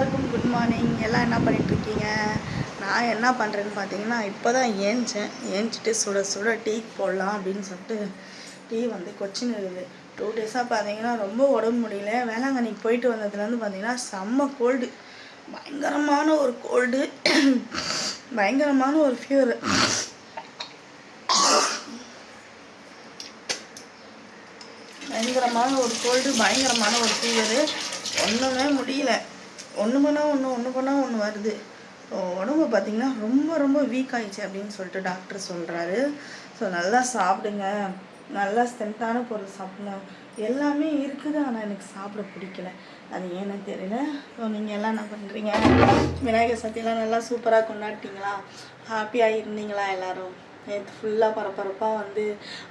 எல்லாருக்கும் good morning. எல்லாம் என்ன பண்ணிகிட்ருக்கீங்க? நான் என்ன பண்ணுறேன்னு பார்த்தீங்கன்னா, இப்போ தான் ஏஞ்சிட்டு சுட சுட டீ போடலாம் அப்படின்னு சொல்லிட்டு டீ வந்து கொச்சின்னு இருக்குது. 2 டேஸாக பார்த்தீங்கன்னா ரொம்ப உடம்பு முடியல. வேளாங்கண்ணிக்கு போயிட்டு வந்ததுலேருந்து பார்த்தீங்கன்னா செம்ம கோல்டு, பயங்கரமான ஒரு கோல்டு, பயங்கரமான ஒரு ஃபீவர், பயங்கரமான ஒரு கோல்டு, பயங்கரமான ஒரு ஃபீவரு. ஒன்றுமே முடியல. ஒன்று பண்ணால் ஒன்று வருது. உடம்பு பார்த்திங்கன்னா ரொம்ப ரொம்ப வீக் ஆகிடுச்சு அப்படின்னு சொல்லிட்டு டாக்டர் சொல்கிறாரு. ஸோ நல்லா சாப்பிடுங்க, நல்லா ஸ்ட்ரென்த்தான பொருள் சாப்பிடணும். எல்லாமே இருக்குது, ஆனால் எனக்கு சாப்பிட பிடிக்கல. அது ஏன்னு தெரியல. ஸோ நீங்கள் எல்லாம் என்ன பண்ணுறீங்க? விநாயகர் சதுர்த்தியெல்லாம் நல்லா சூப்பராக கொண்டாடிட்டீங்களா? ஹாப்பியாக இருந்தீங்களா எல்லோரும்? நேற்று ஃபுல்லாக பரபரப்பாக வந்து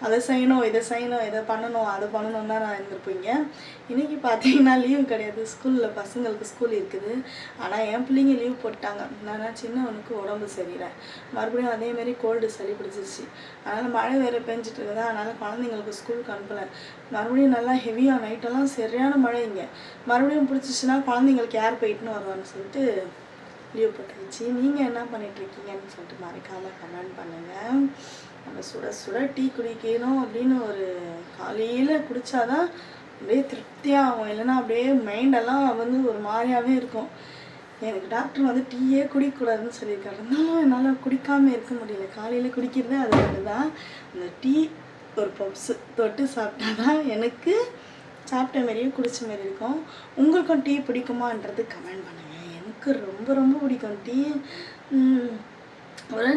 அதை செய்யணும், இதை பண்ணணும், அதை பண்ணணும் தான் நான் இருந்திருப்பீங்க. இன்றைக்கி பார்த்தீங்கன்னா லீவு கிடையாது. ஸ்கூலில் பசங்களுக்கு ஸ்கூல் இருக்குது. ஆனால் என் பிள்ளைங்க லீவ் போட்டாங்க. நான் சின்னவனுக்கு உடம்பு சரியில்லை, மறுபடியும் அதேமாரி கோல்டு சளி பிடிச்சிருச்சு. அதனால் மழை வேறு பெஞ்சிட்டு இருக்குதா, அதனால் குழந்தைங்களுக்கு ஸ்கூலுக்கு அனுப்பலை. மறுபடியும் நல்லா ஹெவியாக நைட்டெல்லாம் சரியான மழை இங்கே. மறுபடியும் பிடிச்சிச்சுன்னா குழந்தைங்களுக்கு யார் போயிட்டுன்னு வருவான்னு சொல்லிட்டு லீவ் போட்டுருச்சு. நீங்கள் என்ன பண்ணிகிட்ருக்கீங்கன்னு சொல்லிட்டு மறக்காமல் கமெண்ட் பண்ணுங்கள். நம்ம சுட சுட டீ குடிக்கணும் அப்படின்னு ஒரு காலையில் குடித்தாதான் அப்படியே திருப்தியாகும். இல்லைன்னா அப்படியே மைண்டெல்லாம் வந்து ஒரு மாதிரியாகவே இருக்கும். எனக்கு டாக்டர் வந்து டீயே குடிக்கக்கூடாதுன்னு சொல்லியிருக்காரு. இருந்தாலும் என்னால் குடிக்காமல் இருக்க முடியல. காலையில் குடிக்கிறதே அது தான். அந்த டீ ஒரு பப்ஸு தொட்டு சாப்பிட்டா தான் எனக்கு சாப்பிட்ட மாரியும் குடித்த மாரி இருக்கும். உங்களுக்கும் டீ பிடிக்குமான்றது கமெண்ட் பண்ணுங்கள். எனக்கு ரொம்ப ரொம்ப பிடிக்கும் டீ.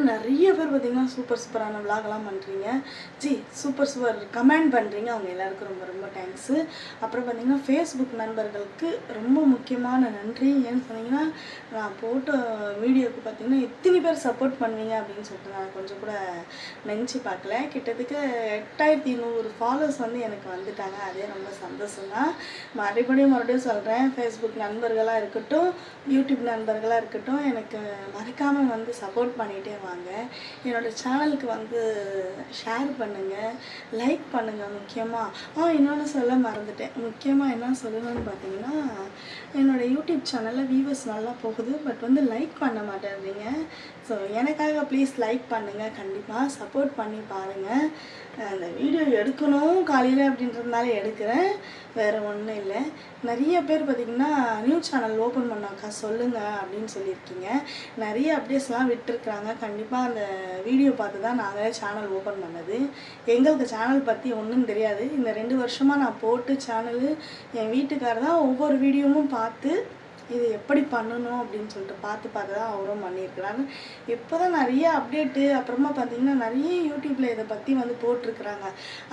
நிறைய பேர் பார்த்திங்கன்னா சூப்பரான விலாகெல்லாம் பண்ணுறீங்க. சூப்பர் கமெண்ட் பண்ணுறீங்க. அவங்க எல்லாருக்கும் ரொம்ப ரொம்ப தேங்க்ஸு. அப்புறம் பார்த்திங்கன்னா ஃபேஸ்புக் நண்பர்களுக்கு ரொம்ப முக்கியமான நன்றி. ஏன்னு சொன்னீங்கன்னா, நான் போட்ட வீடியோவுக்கு பார்த்திங்கன்னா எத்தனை பேர் சப்போர்ட் பண்ணுவீங்க அப்படின்னு சொல்லிட்டு நான் கொஞ்சம் கூட நினச்சி பார்க்கல. கிட்டத்தட்ட 8200 ஃபாலோவர்ஸ் வந்து எனக்கு வந்துட்டாங்க. அதே ரொம்ப சந்தோஷம்தான். மறுபடியும் சொல்கிறேன், ஃபேஸ்புக் நண்பர்களாக இருக்கட்டும், யூடியூப் நண்பர்களாக இருக்கட்டும், எனக்கு மறக்காமல் வந்து சப்போர்ட் பண்ணிவிட்டு வாங்க. என்னோடய சேனலுக்கு வந்து ஷேர் பண்ணுங்கள், லைக் பண்ணுங்கள். முக்கியமாக இன்னொன்று சொல்ல மறந்துட்டேன். முக்கியமாக என்ன சொல்லணும்னு பார்த்தீங்கன்னா, என்னோடய யூடியூப் சேனலில் வியூவர்ஸ் நல்லா போகுது, பட் வந்து லைக் பண்ண மாட்டேறீங்க. ஸோ எனக்காக ப்ளீஸ் லைக் பண்ணுங்கள். கண்டிப்பாக சப்போர்ட் பண்ணி பாருங்கள். அந்த வீடியோ எடுக்கணும் காலையில் அப்படின்றதுனால எடுக்கிறேன், வேறு ஒன்றும் இல்லை. நிறைய பேர் பார்த்திங்கன்னா நியூ சேனல் ஓப்பன் பண்ணாக்கா சொல்லுங்கள் அப்படின்னு சொல்லியிருக்கீங்க. நிறைய அப்டேட்ஸ்லாம் விட்டுருக்குறாங்க. கண்டிப்பாக அந்த வீடியோ பார்த்து தான் நாங்கள் சேனல் ஓப்பன் பண்ணது. எங்களுக்கு சேனல் பற்றி ஒன்றும் தெரியாது. இந்த 2 வருஷமாக நான் போட்டு சேனலு என் வீட்டுக்காரர் தான் ஒவ்வொரு வீடியோவும் பார்த்து இது எப்படி பண்ணணும் அப்படின்னு சொல்லிட்டு பார்த்து தான் அவரும் பண்ணியிருக்கிறாங்க. இப்போ தான் நிறைய அப்டேட்டு. அப்புறமா பார்த்திங்கன்னா நிறைய யூடியூப்பில் இதை பற்றி வந்து போட்டிருக்குறாங்க.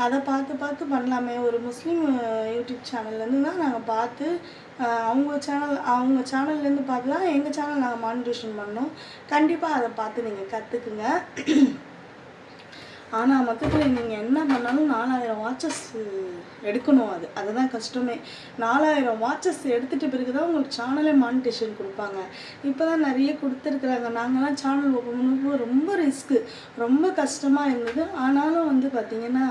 அதை பார்த்து பண்ணலாமே. ஒரு முஸ்லீம் யூடியூப் சேனல்லேருந்து தான் நாங்கள் பார்த்து அவங்க சேனல்லேருந்து பார்த்து தான் எங்கள் சேனல் நாங்கள் மானிட்டேஷன் பண்ணோம். கண்டிப்பாக அதை பார்த்து நீங்கள் கற்றுக்குங்க. ஆனால் மொத்தத்தில் நீங்கள் என்ன பண்ணாலும் 4000 வாட்சஸ் எடுக்கணும். அதுதான் கஷ்டமே. 4000 வாட்சஸ் எடுத்துகிட்ட பிறகு தான் உங்களுக்கு சேனலே மானிட்டேஷன் கொடுப்பாங்க. இப்போ தான் நிறைய கொடுத்துருக்குறாங்க. நாங்கள்லாம் சேனல் ஓப்பன் பண்ணும்போது ரொம்ப ரிஸ்க்கு, ரொம்ப கஷ்டமாக இருந்தது. ஆனாலும் வந்து பார்த்திங்கன்னா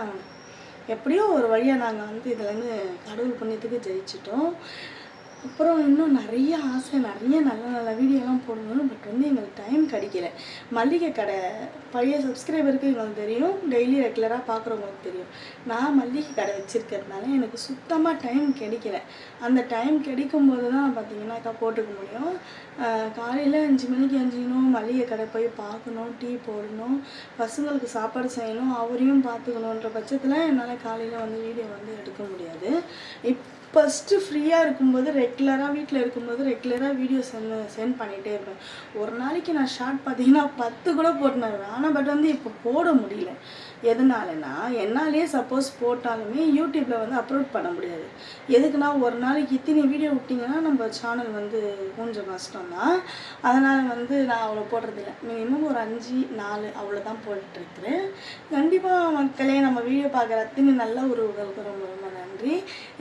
எப்படியோ ஒரு வழியாக நாங்கள் வந்து இதுலேருந்து கடவுள் புண்ணியத்துக்கு ஜெயிச்சிட்டோம். அப்புறம் இன்னும் நிறைய ஆசை, நிறைய நல்ல வீடியோலாம் போடணும். பட் வந்து எங்களுக்கு டைம் கிடைக்கல. மல்லிகை கடை பழைய சப்ஸ்கிரைபருக்கு எங்களுக்கு தெரியும், டெய்லி ரெகுலராக பார்க்குறவங்களுக்கு தெரியும். நான் மல்லிகை கடை வச்சுருக்கிறதுனால எனக்கு சுத்தமாக டைம் கிடைக்கல. அந்த டைம் கிடைக்கும்போது தான் பார்த்திங்கன்னாக்கா போட்டுக்க முடியும். காலையில் 5 மணிக்கு எஞ்சிக்கணும், மல்லிகை கடை போய் பார்க்கணும், டீ போடணும், பசங்களுக்கு சாப்பாடு செய்யணும், அவரையும் பார்த்துக்கணுன்ற பட்சத்தில் என்னால் காலையில் வந்து வீடியோ வந்து எடுக்க முடியாது. ஃபஸ்ட்டு ஃப்ரீயாக இருக்கும்போது வீட்டில் இருக்கும்போது ரெகுலராக வீடியோ சென்ட் பண்ணிகிட்டே இருப்பேன். ஒரு நாளைக்கு நான் ஷார்ட் பார்த்தீங்கன்னா 10 கூட போட்டுன்னு வருவேன். ஆனால் பட் வந்து இப்போ போட முடியல. எதனாலனா, என்னாலே சப்போஸ் போட்டாலுமே யூடியூப்பில் வந்து அப்லோட் பண்ண முடியாது. எதுக்குன்னா, ஒரு நாளைக்கு இத்தனை வீடியோ விட்டிங்கன்னா நம்ம சேனல் வந்து கொஞ்சம் கஷ்டம்தான். அதனால் வந்து நான் அவ்வளோ போடுறதில்ல. மினிமம் ஒரு 5-4 அவ்வளோதான் போட்டுட்ருக்குறேன். கண்டிப்பாக மக்களே, நம்ம வீடியோ பார்க்குற அத்தனை நல்ல உறவுகளுக்கு ரொம்ப ரொம்ப நன்றி.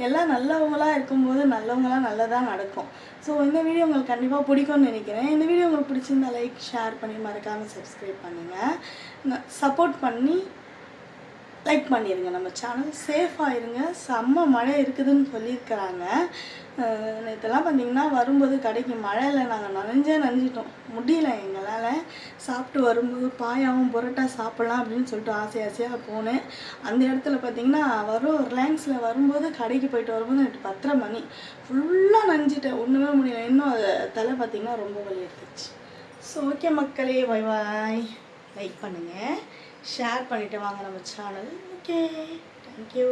எல்லாம் நல்லவங்களாக இருக்கும்போது நல்லவங்களாம் நல்லதாக நடக்கும். ஸோ இந்த வீடியோ உங்களுக்கு கண்டிப்பாக பிடிக்கும்னு நினைக்கிறேன். இந்த வீடியோ உங்களுக்கு பிடிச்சிருந்தா லைக், ஷேர் பண்ணி மறக்காமல் சப்ஸ்கிரைப் பண்ணுங்கள். சப்போர்ட் பண்ணி லைக் பண்ணிடுங்க. நம்ம சேனல் சேஃபாக இருங்க. செம்ம மழை இருக்குதுன்னு சொல்லியிருக்கிறாங்க. நேற்றுலாம் பார்த்திங்கன்னா வரும்போது கடைக்கு மழையில் நாங்கள் நனைஞ்சிட்டோம். முடியல எங்களால். சாப்பிட்டு வரும்போது பாயாவும் புரோட்டா சாப்பிட்லாம் அப்படின்னு சொல்லிட்டு ஆசையாக போனேன். அந்த இடத்துல பார்த்திங்கன்னா ரிலையன்ஸில் வரும்போது கடைக்கு போயிட்டு வரும்போது எனக்கு 10:30 மணி. ஃபுல்லாக நனைஞ்சிட்டேன். ஒன்றுமே முடியல. இன்னும் அது தலை பார்த்திங்கன்னா ரொம்ப வலி எடுத்துச்சு. ஸோ ஓகே மக்களே, பை பாய். லைக் பண்ணுங்கள், ஷேர் பண்ணிவிட்டு வாங்க நம்ம சேனல். Okay, thank you.